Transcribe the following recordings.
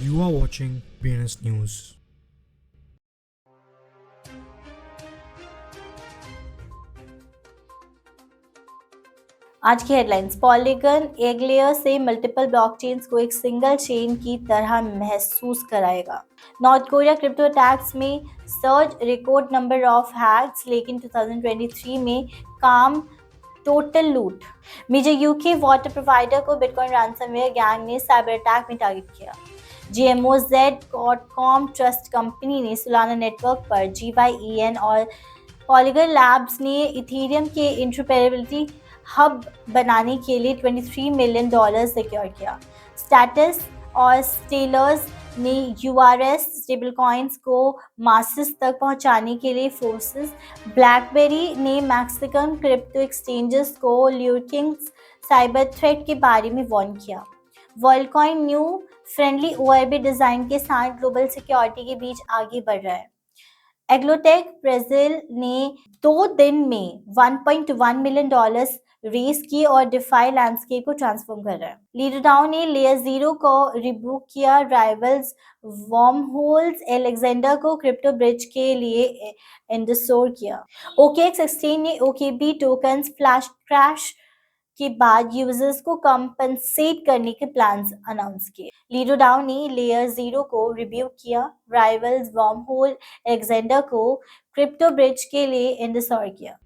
You are watching BNS News. आज की headlines. Polygon एक लेयर से मल्टीपल ब्लॉकचेन्स को एक सिंगल चेन की तरह महसूस कराएगा। नॉर्थ कोरिया क्रिप्टो अटैक्स में surge record number of hacks, लेकिन 2023 में काम टोटल लूट। मेजर यूके वाटर प्रोवाइडर को बिटकॉइन रैंसमवेयर गैंग ने साइबर अटैक में टारगेट किया। GMOZ.com ट्रस्ट कंपनी ने सोलाना नेटवर्क पर GYEN और पॉलीगन लैब्स ने इथेरियम के इंटरऑपरेबिलिटी हब बनाने के लिए $23 मिलियन सिक्योर किया। स्टेटस और स्टेलर्स ने URS स्टेबलकॉइंस को मासेस तक पहुंचाने के लिए फोर्सेस। ब्लैकबेरी ने मैक्सिकन क्रिप्टो एक्सचेंजेस को ल्यूकिंग साइबर थ्रेट के बारे में वार्न किया। Worldcoin new friendly ORB design के साथ ग्लोबल सिक्योरिटी के बीच आगे बढ़ रहा है। एग्लोटेक ब्राजील ने 2 दिन में $1.1 मिलियन रेस की और डिफाई लैंडस्केप को ट्रांसफॉर्म कर रहा है। लीडरडाउ ने लेयर 0 को रिबूक किया। राइवल्स वर्महोल्स एलेक्जेंडर को क्रिप्टो ब्रिज के लिए एंडोर्स किया। OKX एक्सचेंज ने OKB टोकन्स फ्लैश क्रैश के बाद यूजर्स को कंपनसेट करने के प्लान्स अनाउंस किए। लीडरडाउ ने लेयर 0 को रिव्यू किया। राइवल्स वर्महोल एलेक्जेंडर को क्रिप्टो ब्रिज के लिए एंडोर्स किया।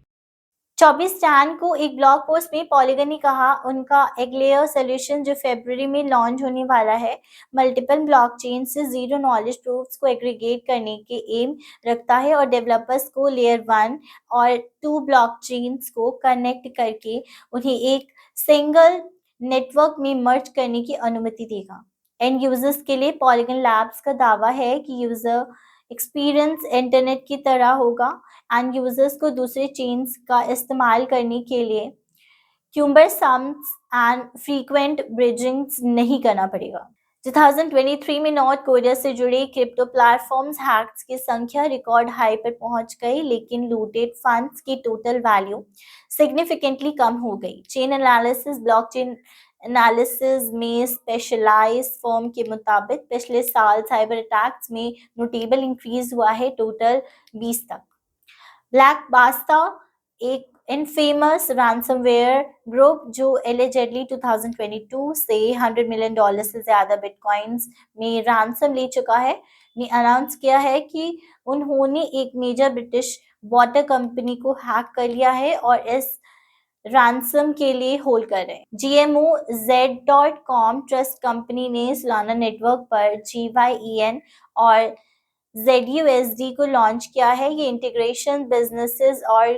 24 जैन को एक ब्लॉग पोस्ट में पॉलीगन ने कहा उनका एक लेयर सोल्यूशन जो फरवरी में लॉन्च होने वाला है, मल्टीपल ब्लॉकचेन से जीरो नॉलेज प्रूफ्स को एग्रीगेट करने के एम रखता है और डेवलपर्स को लेयर 1 और 2 ब्लॉकचेन्स को कनेक्ट करके उन्हें एक सिंगल नेटवर्क में मर्ज करने की अनुमति देगा। एंड यूजर्स के लिए पॉलीगन लैब्स का दावा है कि यूजर एक्सपीरियंस इंटरनेट की तरह होगा एंड यूजर्स को दूसरे चेन्स का इस्तेमाल करने के लिए क्यूम्बरसम्स एंड फ्रीक्वेंट ब्रिजिंग्स नहीं करना पड़ेगा। 2023 में नॉर्थ कोरिया से जुड़े क्रिप्टो प्लेटफॉर्म्स हैक्स की संख्या रिकॉर्ड हाई पर पहुंच गई, लेकिन लूटेड फंड्स की टोटल वैल्यू सिग्निफिकेंटली कम हो गई। चेन एनालिसिस ब्लॉकचेन एनालिसिस में स्पेशलाइज्ड फर्म के मुताबिक पिछले साल साइबर अटैक्स में नोटेबल इंक्रीज हुआ है, टोटल 20 तक। ब्लैक बास्ता एक इनफेमस रैंसमवेयर ग्रुप जो एलिजेडली 2022 से $100 मिलियन से ज्यादा बिटकॉइंस में रैंसम ले चुका है, ने अनाउंस किया है कि उन्होंने एक मेजर ब्रिटिश वाटर कंपनी को हैक कर लिया है और इस रैंसम के लिए होल्ड कर रहे हैं। GMOZ.com ट्रस्ट कंपनी ने सोलाना नेटवर्क पर GYEN और ZUSD को लॉन्च किया है। ये इंटीग्रेशन बिजनेसेस और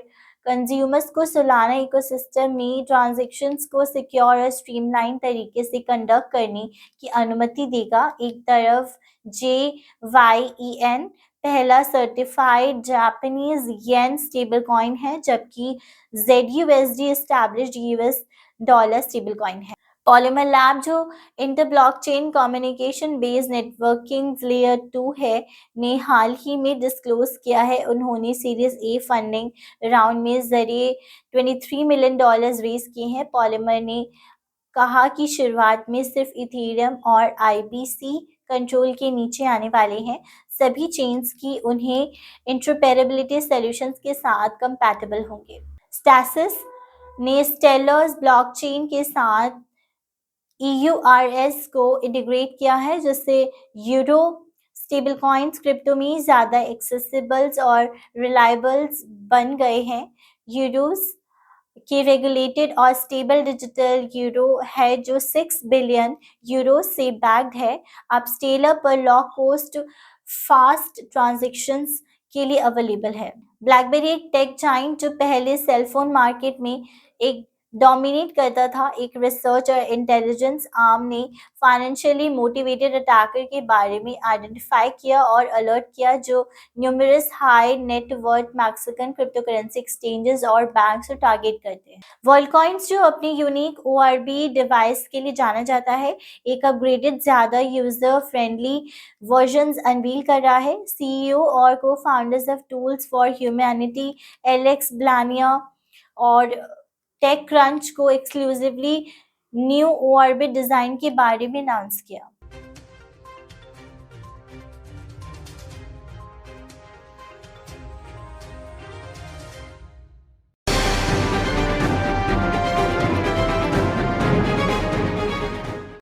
कंज्यूमर्स को सोलाना इकोसिस्टम में ट्रांजैक्शंस को सिक्योर और स्ट्रीमलाइन तरीके से कंडक्ट करने की अनुमति देगा। एक तरफ JYEN पहला certified Japanese yen stable coin है, जबकि ZUSD established US dollar stable coin है। पॉलीमर लैब जो inter blockchain communication based networking layer 2 है, ने हाल ही में डिस्क्लोज किया है उन्होंने सीरीज A फंडिंग राउंड में जरिए $23 मिलियन रेज किए हैं। पॉलीमर ने कहा कि शुरुआत में सिर्फ इथेरियम और IBC कंट्रोल के नीचे आने वाले हैं। सभी चेन्स की उन्हें इंटरऑपरेबिलिटी सॉल्यूशंस के साथ कंपैटिबल होंगे। स्टैसिस ने स्टेलर्स ब्लॉकचेन के साथ EURS को इंटीग्रेट किया है, जिससे यूरो स्टेबलकॉइंस क्रिप्टो में ज़्यादा एक्सेसिबल्स और रिलायबल्स बन गए हैं। यूरोस के रेगुलेटेड और स्टेबल डिजिटल यूरो है जो 6 बिलियन यूरो से बैक्ड है। अब स्टेलर पर लॉ कॉस्ट फास्ट ट्रांजैक्शंस के लिए अवेलेबल है। ब्लैकबेरी एक टेक जाइंट जो पहले सेलफोन मार्केट में एक डोमिनेट करता था, एक रिसर्च और इंटेलिजेंस आर्म ने फाइनेंशियली मोटिवेटेड अटैकर के बारे में आइडेंटिफाई किया और अलर्ट किया, जो numerous high net worth Mexican cryptocurrency exchanges और बैंक्स को टारगेट करते हैं। वर्ल्डकॉइंस जो अपनी यूनिक ORB डिवाइस के लिए जाना जाता है, एक अपग्रेडेड ज्यादा यूजर फ्रेंडली वर्जन अनवील कर रहा है। CEO और को founders of tools for humanity Alex Blania और टेक क्रंच को एक्सक्लूसिवली न्यू ORB डिजाइन के बारे में अनाउंस किया।